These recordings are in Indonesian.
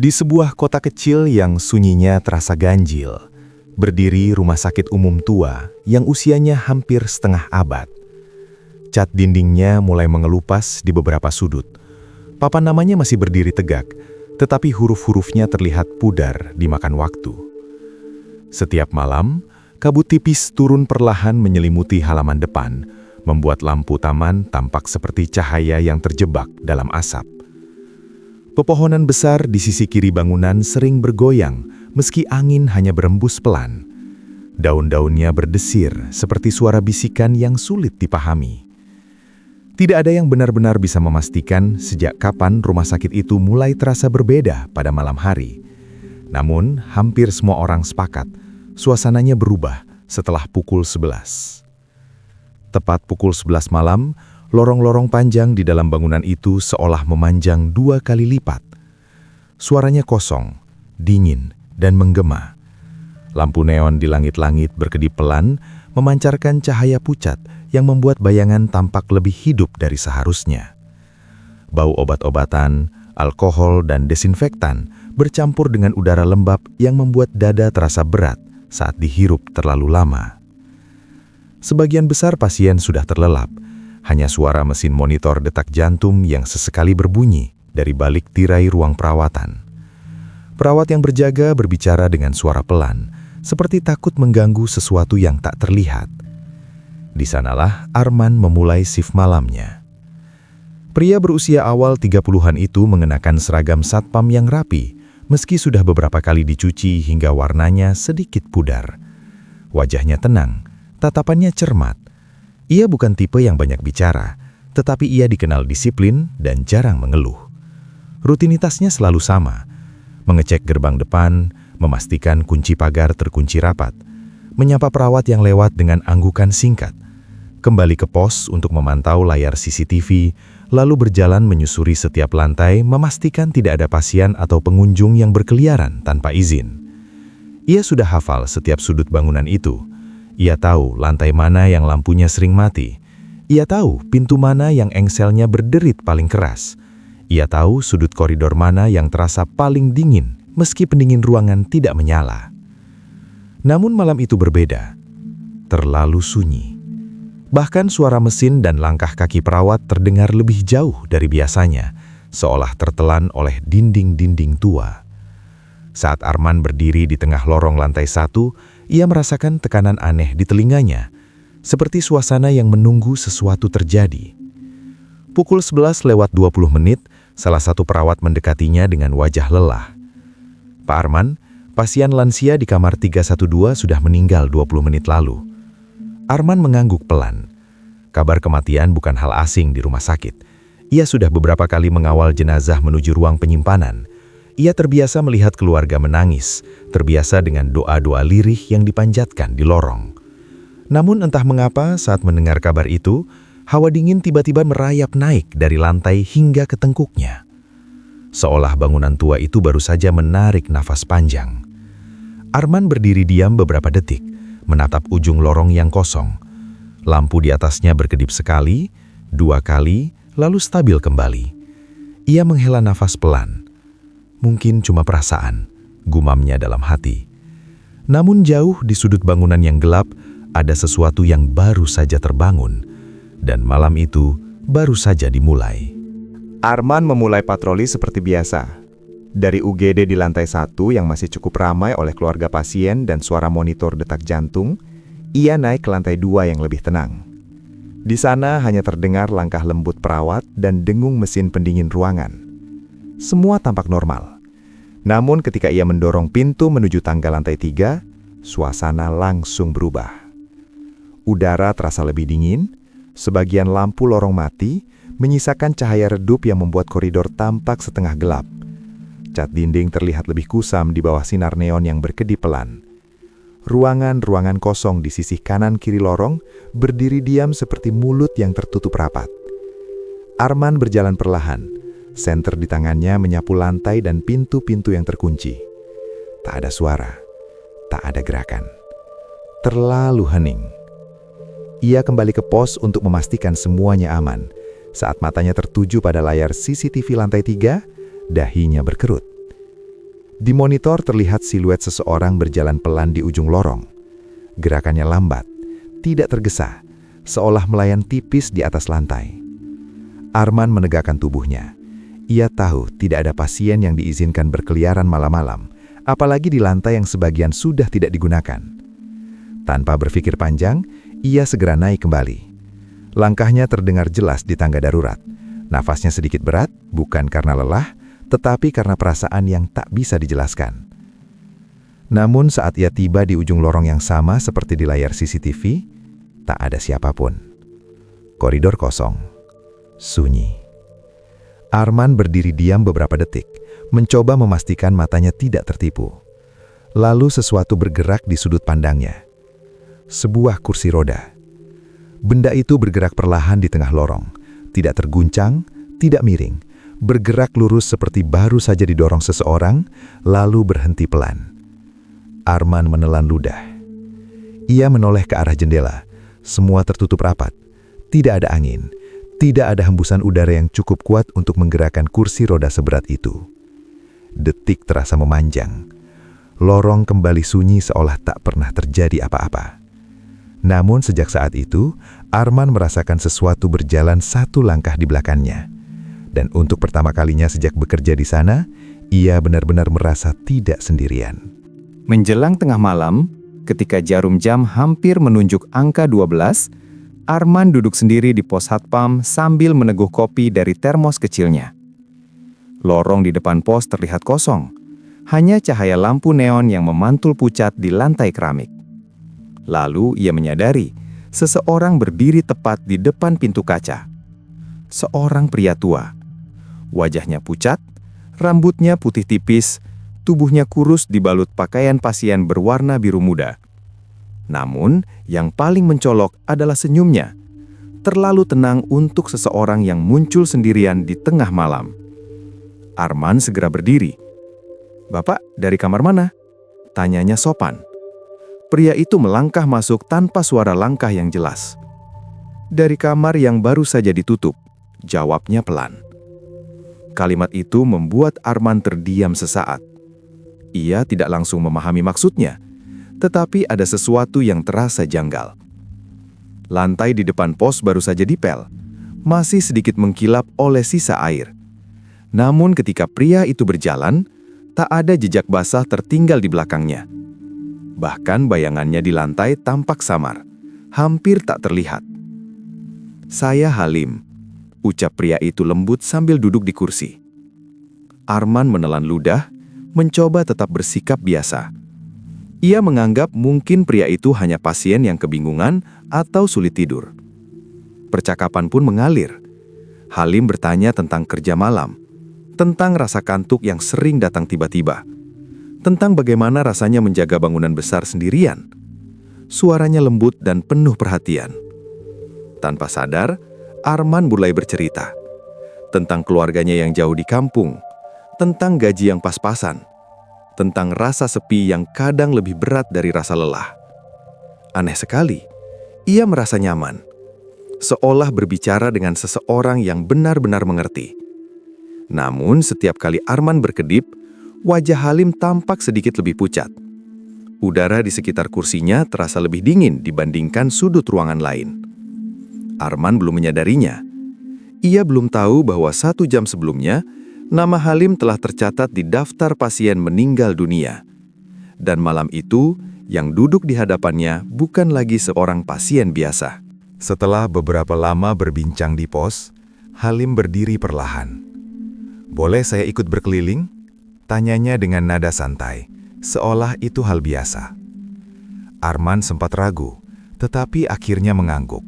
Di sebuah kota kecil yang sunyinya terasa ganjil, berdiri rumah sakit umum tua yang usianya hampir setengah abad. Cat dindingnya mulai mengelupas di beberapa sudut. Papan namanya masih berdiri tegak, tetapi huruf-hurufnya terlihat pudar dimakan waktu. Setiap malam, kabut tipis turun perlahan menyelimuti halaman depan, membuat lampu taman tampak seperti cahaya yang terjebak dalam asap. Pepohonan besar di sisi kiri bangunan sering bergoyang, meski angin hanya berembus pelan. Daun-daunnya berdesir seperti suara bisikan yang sulit dipahami. Tidak ada yang benar-benar bisa memastikan sejak kapan rumah sakit itu mulai terasa berbeda pada malam hari. Namun, hampir semua orang sepakat, suasananya berubah setelah pukul 11. Tepat pukul 11 malam, lorong-lorong panjang di dalam bangunan itu seolah memanjang 2 kali lipat. Suaranya kosong, dingin, dan menggema. Lampu neon di langit-langit berkedip pelan, memancarkan cahaya pucat yang membuat bayangan tampak lebih hidup dari seharusnya. Bau obat-obatan, alkohol, dan desinfektan bercampur dengan udara lembab yang membuat dada terasa berat saat dihirup terlalu lama. Sebagian besar pasien sudah terlelap, hanya suara mesin monitor detak jantung yang sesekali berbunyi dari balik tirai ruang perawatan. Perawat yang berjaga berbicara dengan suara pelan, seperti takut mengganggu sesuatu yang tak terlihat. Di sanalah Arman memulai shift malamnya. Pria berusia awal 30-an itu mengenakan seragam satpam yang rapi, meski sudah beberapa kali dicuci hingga warnanya sedikit pudar. Wajahnya tenang, tatapannya cermat. Ia bukan tipe yang banyak bicara, tetapi ia dikenal disiplin dan jarang mengeluh. Rutinitasnya selalu sama, mengecek gerbang depan, memastikan kunci pagar terkunci rapat, menyapa perawat yang lewat dengan anggukan singkat, kembali ke pos untuk memantau layar CCTV, lalu berjalan menyusuri setiap lantai memastikan tidak ada pasien atau pengunjung yang berkeliaran tanpa izin. Ia sudah hafal setiap sudut bangunan itu. Ia tahu lantai mana yang lampunya sering mati. Ia tahu pintu mana yang engselnya berderit paling keras. Ia tahu sudut koridor mana yang terasa paling dingin meski pendingin ruangan tidak menyala. Namun malam itu berbeda. Terlalu sunyi. Bahkan suara mesin dan langkah kaki perawat terdengar lebih jauh dari biasanya, seolah tertelan oleh dinding-dinding tua. Saat Arman berdiri di tengah lorong lantai 1, ia merasakan tekanan aneh di telinganya, seperti suasana yang menunggu sesuatu terjadi. Pukul 11 lewat 20 menit, salah satu perawat mendekatinya dengan wajah lelah. "Pak Arman, pasien lansia di kamar 312 sudah meninggal 20 menit lalu." Arman mengangguk pelan. Kabar kematian bukan hal asing di rumah sakit. Ia sudah beberapa kali mengawal jenazah menuju ruang penyimpanan. Ia terbiasa melihat keluarga menangis, terbiasa dengan doa-doa lirih yang dipanjatkan di lorong. Namun entah mengapa saat mendengar kabar itu, hawa dingin tiba-tiba merayap naik dari lantai hingga ke tengkuknya. Seolah bangunan tua itu baru saja menarik nafas panjang. Arman berdiri diam beberapa detik, menatap ujung lorong yang kosong. Lampu di atasnya berkedip sekali, 2 kali, lalu stabil kembali. Ia menghela nafas pelan. Mungkin cuma perasaan, gumamnya dalam hati. Namun jauh di sudut bangunan yang gelap, ada sesuatu yang baru saja terbangun. Dan malam itu baru saja dimulai. Arman memulai patroli seperti biasa. Dari UGD di lantai 1 yang masih cukup ramai oleh keluarga pasien dan suara monitor detak jantung, ia naik ke lantai 2 yang lebih tenang. Di sana hanya terdengar langkah lembut perawat dan dengung mesin pendingin ruangan. Semua tampak normal. Namun ketika ia mendorong pintu menuju tangga lantai 3, suasana langsung berubah. Udara terasa lebih dingin, sebagian lampu lorong mati, menyisakan cahaya redup yang membuat koridor tampak setengah gelap. Cat dinding terlihat lebih kusam di bawah sinar neon yang berkedip pelan. Ruangan-ruangan kosong di sisi kanan kiri lorong berdiri diam seperti mulut yang tertutup rapat. Arman berjalan perlahan. Senter di tangannya menyapu lantai dan pintu-pintu yang terkunci. Tak ada suara, tak ada gerakan. Terlalu hening. Ia kembali ke pos untuk memastikan semuanya aman. Saat matanya tertuju pada layar CCTV lantai 3, dahinya berkerut. Di monitor terlihat siluet seseorang berjalan pelan di ujung lorong. Gerakannya lambat, tidak tergesa, seolah melayang tipis di atas lantai. Arman menegakkan tubuhnya. Ia tahu tidak ada pasien yang diizinkan berkeliaran malam-malam, apalagi di lantai yang sebagian sudah tidak digunakan. Tanpa berpikir panjang, ia segera naik kembali. Langkahnya terdengar jelas di tangga darurat. Nafasnya sedikit berat, bukan karena lelah, tetapi karena perasaan yang tak bisa dijelaskan. Namun saat ia tiba di ujung lorong yang sama seperti di layar CCTV, tak ada siapapun. Koridor kosong, sunyi. Arman berdiri diam beberapa detik, mencoba memastikan matanya tidak tertipu. Lalu sesuatu bergerak di sudut pandangnya. Sebuah kursi roda. Benda itu bergerak perlahan di tengah lorong, tidak terguncang, tidak miring, bergerak lurus seperti baru saja didorong seseorang, lalu berhenti pelan. Arman menelan ludah. Ia menoleh ke arah jendela. Semua tertutup rapat. Tidak ada angin. Tidak ada hembusan udara yang cukup kuat untuk menggerakkan kursi roda seberat itu. Detik terasa memanjang. Lorong kembali sunyi seolah tak pernah terjadi apa-apa. Namun sejak saat itu, Arman merasakan sesuatu berjalan satu langkah di belakangnya. Dan untuk pertama kalinya sejak bekerja di sana, ia benar-benar merasa tidak sendirian. Menjelang tengah malam, ketika jarum jam hampir menunjuk angka 12, Arman duduk sendiri di pos satpam sambil meneguh kopi dari termos kecilnya. Lorong di depan pos terlihat kosong, hanya cahaya lampu neon yang memantul pucat di lantai keramik. Lalu ia menyadari, seseorang berdiri tepat di depan pintu kaca. Seorang pria tua. Wajahnya pucat, rambutnya putih tipis, tubuhnya kurus dibalut pakaian pasien berwarna biru muda. Namun, yang paling mencolok adalah senyumnya. Terlalu tenang untuk seseorang yang muncul sendirian di tengah malam. Arman segera berdiri. "Bapak, dari kamar mana?" tanyanya sopan. Pria itu melangkah masuk tanpa suara langkah yang jelas. "Dari kamar yang baru saja ditutup," jawabnya pelan. Kalimat itu membuat Arman terdiam sesaat. Ia tidak langsung memahami maksudnya, tetapi ada sesuatu yang terasa janggal. Lantai di depan pos baru saja dipel, masih sedikit mengkilap oleh sisa air. Namun ketika pria itu berjalan, tak ada jejak basah tertinggal di belakangnya. Bahkan bayangannya di lantai tampak samar, hampir tak terlihat. "Saya Halim," ucap pria itu lembut sambil duduk di kursi. Arman menelan ludah, mencoba tetap bersikap biasa. Ia menganggap mungkin pria itu hanya pasien yang kebingungan atau sulit tidur. Percakapan pun mengalir. Halim bertanya tentang kerja malam, tentang rasa kantuk yang sering datang tiba-tiba, tentang bagaimana rasanya menjaga bangunan besar sendirian. Suaranya lembut dan penuh perhatian. Tanpa sadar, Arman mulai bercerita tentang keluarganya yang jauh di kampung, tentang gaji yang pas-pasan, tentang rasa sepi yang kadang lebih berat dari rasa lelah. Aneh sekali, ia merasa nyaman, seolah berbicara dengan seseorang yang benar-benar mengerti. Namun setiap kali Arman berkedip, wajah Halim tampak sedikit lebih pucat. Udara di sekitar kursinya terasa lebih dingin dibandingkan sudut ruangan lain. Arman belum menyadarinya. Ia belum tahu bahwa 1 jam sebelumnya, nama Halim telah tercatat di daftar pasien meninggal dunia. Dan malam itu, yang duduk di hadapannya bukan lagi seorang pasien biasa. Setelah beberapa lama berbincang di pos, Halim berdiri perlahan. "Boleh saya ikut berkeliling?" tanyanya dengan nada santai, seolah itu hal biasa. Arman sempat ragu, tetapi akhirnya mengangguk.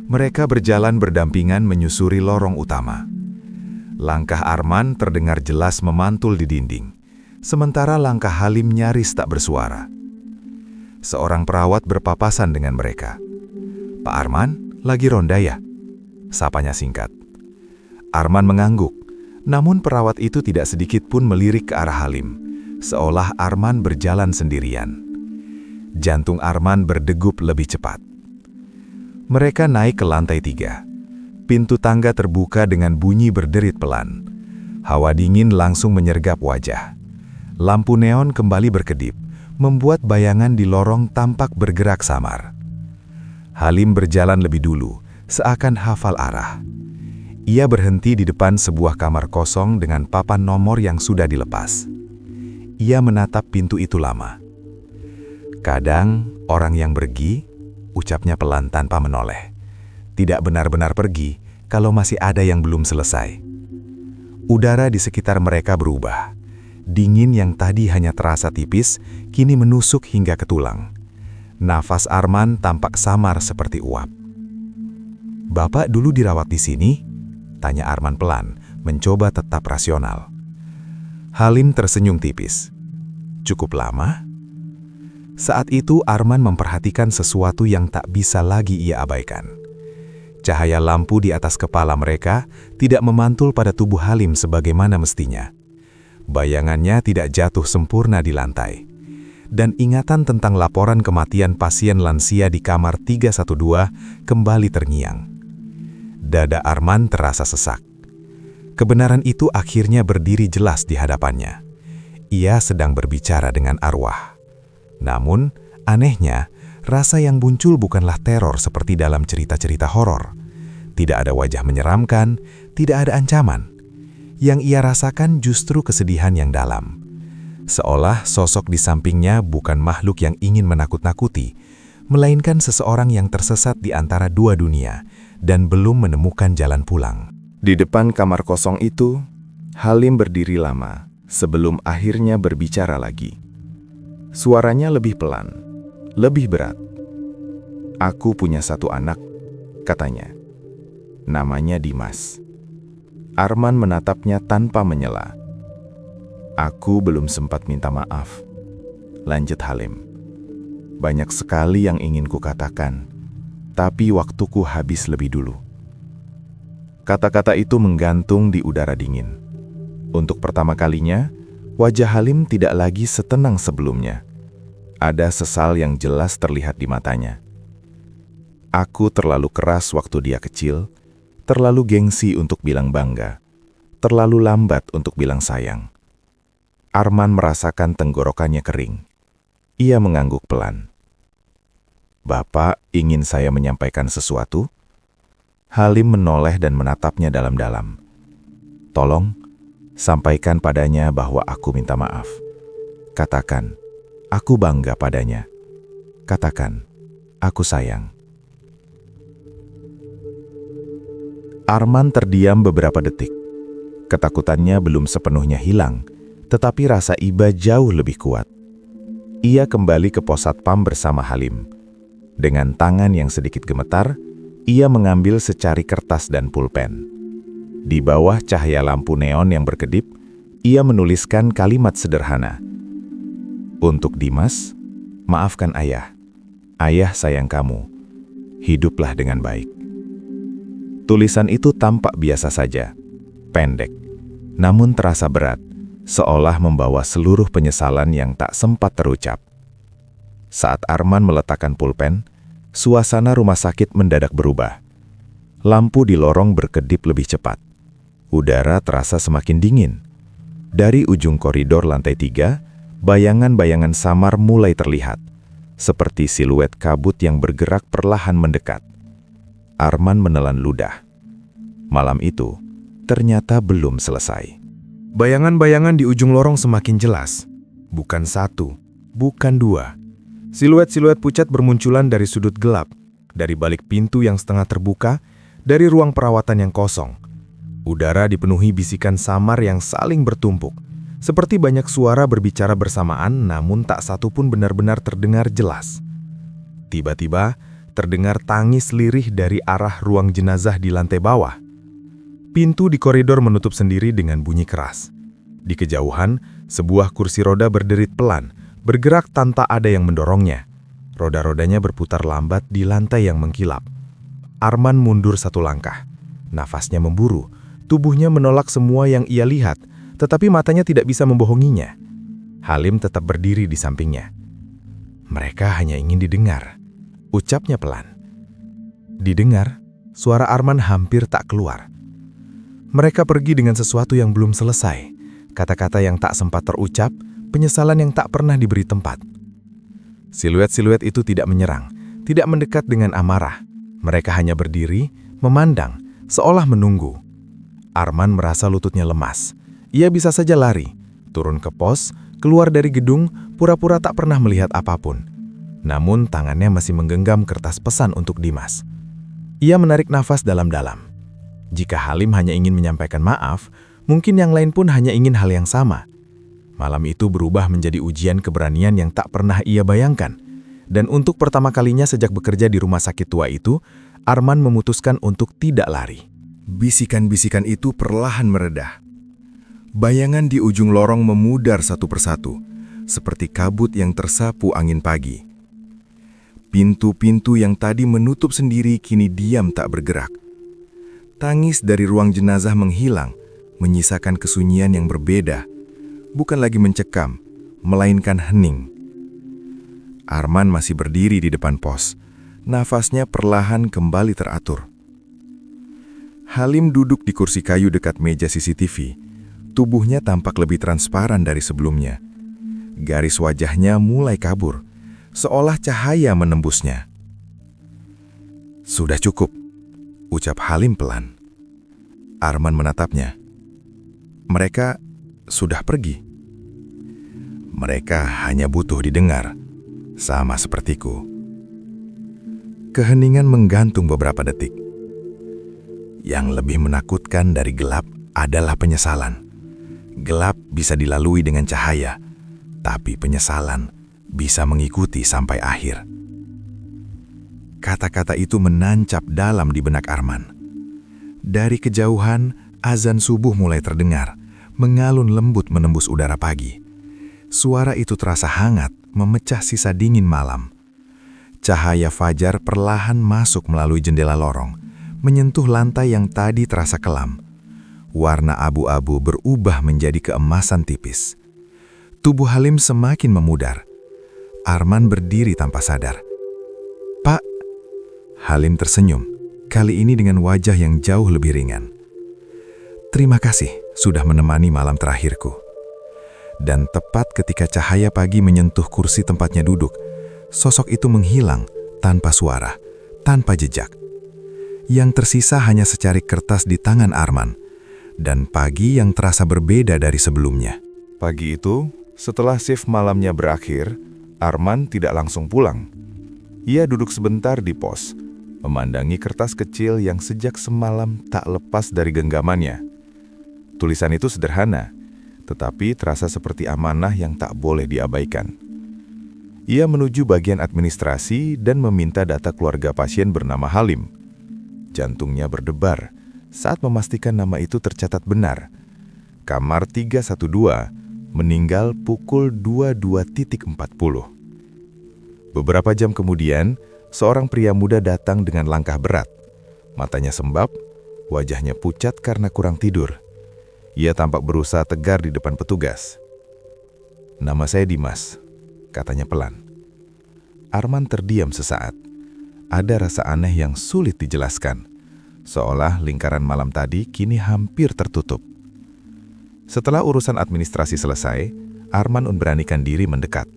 Mereka berjalan berdampingan menyusuri lorong utama. Langkah Arman terdengar jelas memantul di dinding, sementara langkah Halim nyaris tak bersuara. Seorang perawat berpapasan dengan mereka. "Pak Arman, lagi ronda ya?" sapanya singkat. Arman mengangguk, namun perawat itu tidak sedikit pun melirik ke arah Halim, seolah Arman berjalan sendirian. Jantung Arman berdegup lebih cepat. Mereka naik ke lantai 3. Pintu tangga terbuka dengan bunyi berderit pelan. Hawa dingin langsung menyergap wajah. lampu neon kembali berkedip, membuat bayangan di lorong tampak bergerak samar. Halim berjalan lebih dulu, seakan hafal arah. Ia berhenti di depan sebuah kamar kosong dengan papan nomor yang sudah dilepas. Ia menatap pintu itu lama. Kadang, orang yang pergi, ucapnya pelan tanpa menoleh. Tidak benar-benar pergi kalau masih ada yang belum selesai. Udara di sekitar mereka berubah. Dingin yang tadi hanya terasa tipis, kini menusuk hingga ke tulang. Nafas Arman tampak samar seperti uap. "Bapak dulu dirawat di sini?" tanya Arman pelan, mencoba tetap rasional. Halim tersenyum tipis. "Cukup lama?" Saat itu Arman memperhatikan sesuatu yang tak bisa lagi ia abaikan. Cahaya lampu di atas kepala mereka tidak memantul pada tubuh Halim sebagaimana mestinya. Bayangannya tidak jatuh sempurna di lantai. Dan ingatan tentang laporan kematian pasien lansia di kamar 312 kembali terngiang. Dada Arman terasa sesak. Kebenaran itu akhirnya berdiri jelas di hadapannya. Ia sedang berbicara dengan arwah. Namun, anehnya, rasa yang muncul bukanlah teror seperti dalam cerita-cerita horor. Tidak ada wajah menyeramkan, tidak ada ancaman. Yang ia rasakan justru kesedihan yang dalam. Seolah sosok di sampingnya bukan makhluk yang ingin menakut-nakuti, melainkan seseorang yang tersesat di antara dua dunia dan belum menemukan jalan pulang. Di depan kamar kosong itu, Halim berdiri lama sebelum akhirnya berbicara lagi. Suaranya lebih pelan, lebih berat. "Aku punya satu anak," katanya. "Namanya Dimas." Arman menatapnya tanpa menyela. "Aku belum sempat minta maaf," lanjut Halim. "Banyak sekali yang ingin kukatakan, tapi waktuku habis lebih dulu." Kata-kata itu menggantung di udara dingin. Untuk pertama kalinya, wajah Halim tidak lagi setenang sebelumnya. Ada sesal yang jelas terlihat di matanya. "Aku terlalu keras waktu dia kecil, terlalu gengsi untuk bilang bangga, terlalu lambat untuk bilang sayang." Arman merasakan tenggorokannya kering. Ia mengangguk pelan. "Bapak ingin saya menyampaikan sesuatu?" Halim menoleh dan menatapnya dalam-dalam. "Tolong, sampaikan padanya bahwa aku minta maaf. Katakan, aku bangga padanya. Katakan, aku sayang." Arman terdiam beberapa detik. Ketakutannya belum sepenuhnya hilang, tetapi rasa iba jauh lebih kuat. Ia kembali ke pos satpam bersama Halim. Dengan tangan yang sedikit gemetar, ia mengambil secari kertas dan pulpen. Di bawah cahaya lampu neon yang berkedip, ia menuliskan kalimat sederhana. "Untuk Dimas, maafkan ayah. Ayah sayang kamu. Hiduplah dengan baik." Tulisan itu tampak biasa saja, pendek, namun terasa berat, seolah membawa seluruh penyesalan yang tak sempat terucap. Saat Arman meletakkan pulpen, suasana rumah sakit mendadak berubah. Lampu di lorong berkedip lebih cepat. Udara terasa semakin dingin. Dari ujung koridor lantai 3, bayangan-bayangan samar mulai terlihat, seperti siluet kabut yang bergerak perlahan mendekat. Arman menelan ludah. Malam itu ternyata belum selesai. Bayangan-bayangan di ujung lorong semakin jelas. Bukan satu, bukan dua. Siluet-siluet pucat bermunculan dari sudut gelap, dari balik pintu yang setengah terbuka, dari ruang perawatan yang kosong. Udara dipenuhi bisikan samar yang saling bertumpuk, seperti banyak suara berbicara bersamaan namun tak satu pun benar-benar terdengar jelas. Tiba-tiba, terdengar tangis lirih dari arah ruang jenazah di lantai bawah. Pintu di koridor menutup sendiri dengan bunyi keras. Di kejauhan, sebuah kursi roda berderit pelan, bergerak tanpa ada yang mendorongnya. Roda-rodanya berputar lambat di lantai yang mengkilap. Arman mundur satu langkah. Nafasnya memburu, tubuhnya menolak semua yang ia lihat, tetapi matanya tidak bisa membohonginya. Halim tetap berdiri di sampingnya. "Mereka hanya ingin didengar," ucapnya pelan. Didengar, suara Arman hampir tak keluar. Mereka pergi dengan sesuatu yang belum selesai, kata-kata yang tak sempat terucap, penyesalan yang tak pernah diberi tempat. Siluet-siluet itu tidak menyerang, tidak mendekat dengan amarah. Mereka hanya berdiri, memandang, seolah menunggu. Arman merasa lututnya lemas. Ia bisa saja lari, turun ke pos, keluar dari gedung, pura-pura tak pernah melihat apapun. Namun tangannya masih menggenggam kertas pesan untuk Dimas. Ia menarik nafas dalam-dalam. Jika Halim hanya ingin menyampaikan maaf, mungkin yang lain pun hanya ingin hal yang sama. Malam itu berubah menjadi ujian keberanian yang tak pernah ia bayangkan. Dan untuk pertama kalinya sejak bekerja di rumah sakit tua itu, Arman memutuskan untuk tidak lari. Bisikan-bisikan itu perlahan meredah. Bayangan di ujung lorong memudar satu persatu, seperti kabut yang tersapu angin pagi. Pintu-pintu yang tadi menutup sendiri kini diam tak bergerak. Tangis dari ruang jenazah menghilang, menyisakan kesunyian yang berbeda. Bukan lagi mencekam, melainkan hening. Arman masih berdiri di depan pos. Nafasnya perlahan kembali teratur. Halim duduk di kursi kayu dekat meja CCTV. Tubuhnya tampak lebih transparan dari sebelumnya. Garis wajahnya mulai kabur, seolah cahaya menembusnya. "Sudah cukup," ucap Halim pelan. Arman menatapnya. "Mereka sudah pergi." "Mereka hanya butuh didengar, sama sepertiku." Keheningan menggantung beberapa detik. Yang lebih menakutkan dari gelap adalah penyesalan. Gelap bisa dilalui dengan cahaya, tapi penyesalan bisa mengikuti sampai akhir. Kata-kata itu menancap dalam di benak Arman. Dari kejauhan, azan subuh mulai terdengar, mengalun lembut menembus udara pagi. Suara itu terasa hangat, memecah sisa dingin malam. Cahaya fajar perlahan masuk melalui jendela lorong, menyentuh lantai yang tadi terasa kelam. Warna abu-abu berubah menjadi keemasan tipis. Tubuh Halim semakin memudar. Arman berdiri tanpa sadar. "Pak." Halim tersenyum, kali ini dengan wajah yang jauh lebih ringan. "Terima kasih sudah menemani malam terakhirku." Dan tepat ketika cahaya pagi menyentuh kursi tempatnya duduk, sosok itu menghilang tanpa suara, tanpa jejak. Yang tersisa hanya secarik kertas di tangan Arman, dan pagi yang terasa berbeda dari sebelumnya. Pagi itu, setelah shift malamnya berakhir, Arman tidak langsung pulang. Ia duduk sebentar di pos, memandangi kertas kecil yang sejak semalam tak lepas dari genggamannya. Tulisan itu sederhana, tetapi terasa seperti amanah yang tak boleh diabaikan. Ia menuju bagian administrasi dan meminta data keluarga pasien bernama Halim. Jantungnya berdebar saat memastikan nama itu tercatat benar. Kamar 312, meninggal pukul 22.40. Beberapa jam kemudian, seorang pria muda datang dengan langkah berat. Matanya sembab, wajahnya pucat karena kurang tidur. Ia tampak berusaha tegar di depan petugas. "Nama saya Dimas," katanya pelan. Arman terdiam sesaat. Ada rasa aneh yang sulit dijelaskan, seolah lingkaran malam tadi kini hampir tertutup. Setelah urusan administrasi selesai, Arman memberanikan diri mendekat.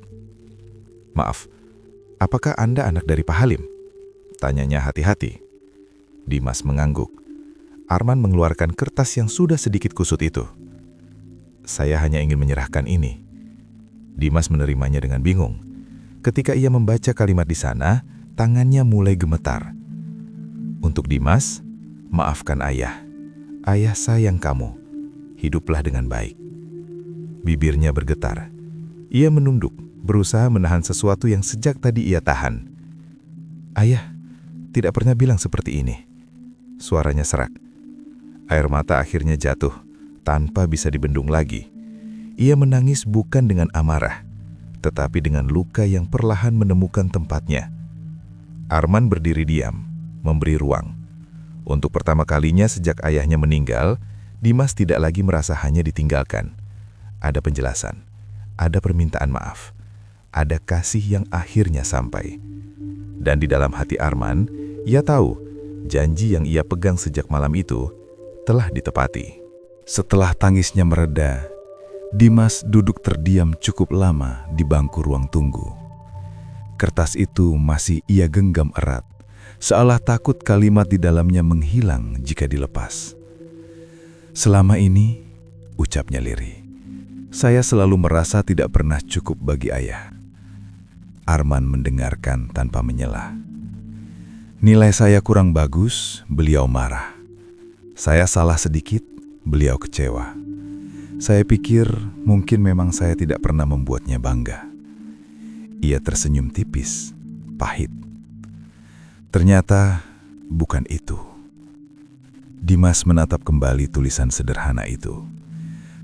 "Maaf, apakah Anda anak dari Pak Halim?" tanyanya hati-hati. Dimas mengangguk. Arman mengeluarkan kertas yang sudah sedikit kusut itu. "Saya hanya ingin menyerahkan ini." Dimas menerimanya dengan bingung. Ketika ia membaca kalimat di sana, tangannya mulai gemetar. Untuk Dimas, "Maafkan ayah. Ayah sayang kamu. Hiduplah dengan baik." Bibirnya bergetar. Ia menunduk, berusaha menahan sesuatu yang sejak tadi ia tahan. "Ayah tidak pernah bilang seperti ini." Suaranya serak. Air mata akhirnya jatuh, tanpa bisa dibendung lagi. Ia menangis bukan dengan amarah, tetapi dengan luka yang perlahan menemukan tempatnya. Arman berdiri diam, memberi ruang. Untuk pertama kalinya sejak ayahnya meninggal, Dimas tidak lagi merasa hanya ditinggalkan. Ada penjelasan, ada permintaan maaf, ada kasih yang akhirnya sampai. Dan di dalam hati Arman, ia tahu janji yang ia pegang sejak malam itu telah ditepati. Setelah tangisnya mereda, Dimas duduk terdiam cukup lama di bangku ruang tunggu. Kertas itu masih ia genggam erat, seolah takut kalimat di dalamnya menghilang jika dilepas. "Selama ini," ucapnya lirih, "saya selalu merasa tidak pernah cukup bagi ayah." Arman mendengarkan tanpa menyelah. "Nilai saya kurang bagus," beliau marah. "Saya salah sedikit," beliau kecewa. "Saya pikir mungkin memang saya tidak pernah membuatnya bangga." Ia tersenyum tipis, pahit. Ternyata bukan itu. Dimas menatap kembali tulisan sederhana itu.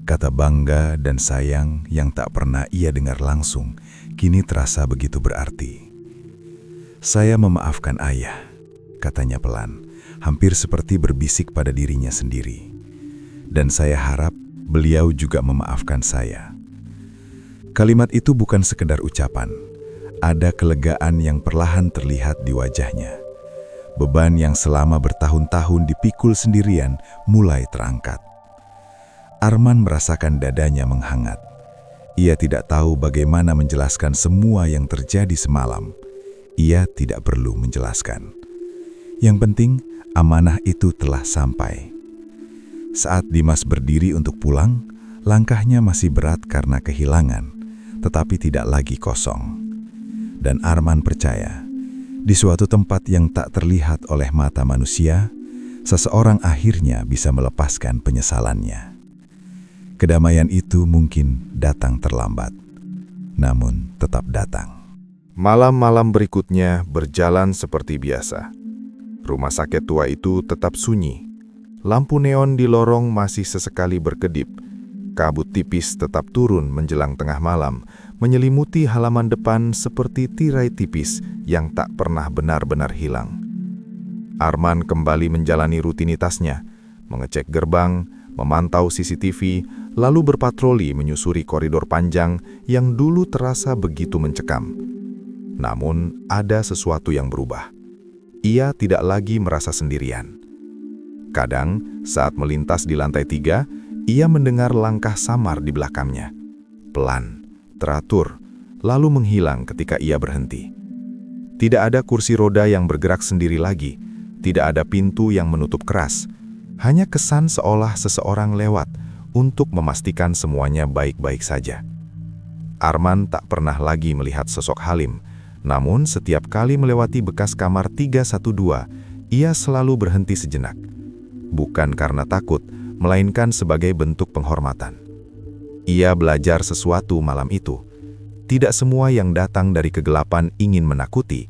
Kata bangga dan sayang yang tak pernah ia dengar langsung, kini terasa begitu berarti. "Saya memaafkan ayah," katanya pelan, hampir seperti berbisik pada dirinya sendiri. "Dan saya harap beliau juga memaafkan saya." Kalimat itu bukan sekedar ucapan. Ada kelegaan yang perlahan terlihat di wajahnya. Beban yang selama bertahun-tahun dipikul sendirian mulai terangkat. Arman merasakan dadanya menghangat. Ia tidak tahu bagaimana menjelaskan semua yang terjadi semalam. Ia tidak perlu menjelaskan. Yang penting, amanah itu telah sampai. Saat Dimas berdiri untuk pulang, langkahnya masih berat karena kehilangan, tetapi tidak lagi kosong. Dan Arman percaya, di suatu tempat yang tak terlihat oleh mata manusia, seseorang akhirnya bisa melepaskan penyesalannya. Kedamaian itu mungkin datang terlambat, namun tetap datang. Malam-malam berikutnya berjalan seperti biasa. Rumah sakit tua itu tetap sunyi. Lampu neon di lorong masih sesekali berkedip. Kabut tipis tetap turun menjelang tengah malam, menyelimuti halaman depan seperti tirai tipis yang tak pernah benar-benar hilang. Arman kembali menjalani rutinitasnya, mengecek gerbang, memantau CCTV, lalu berpatroli menyusuri koridor panjang yang dulu terasa begitu mencekam. Namun, ada sesuatu yang berubah. Ia tidak lagi merasa sendirian. Kadang, saat melintas di lantai 3, ia mendengar langkah samar di belakangnya. Pelan, teratur, lalu menghilang ketika ia berhenti. Tidak ada kursi roda yang bergerak sendiri lagi, tidak ada pintu yang menutup keras. Hanya kesan seolah seseorang lewat untuk memastikan semuanya baik-baik saja. Arman tak pernah lagi melihat sosok Halim, namun setiap kali melewati bekas kamar 312, ia selalu berhenti sejenak. Bukan karena takut, melainkan sebagai bentuk penghormatan. Ia belajar sesuatu malam itu. Tidak semua yang datang dari kegelapan ingin menakuti.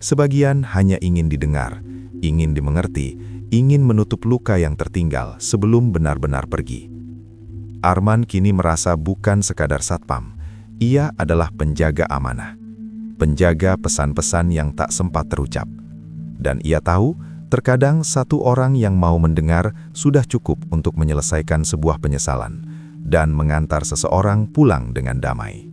Sebagian hanya ingin didengar, ingin dimengerti, ingin menutup luka yang tertinggal sebelum benar-benar pergi. Arman kini merasa bukan sekadar satpam. Ia adalah penjaga amanah. Penjaga pesan-pesan yang tak sempat terucap. Dan ia tahu, terkadang satu orang yang mau mendengar sudah cukup untuk menyelesaikan sebuah penyesalan dan mengantar seseorang pulang dengan damai.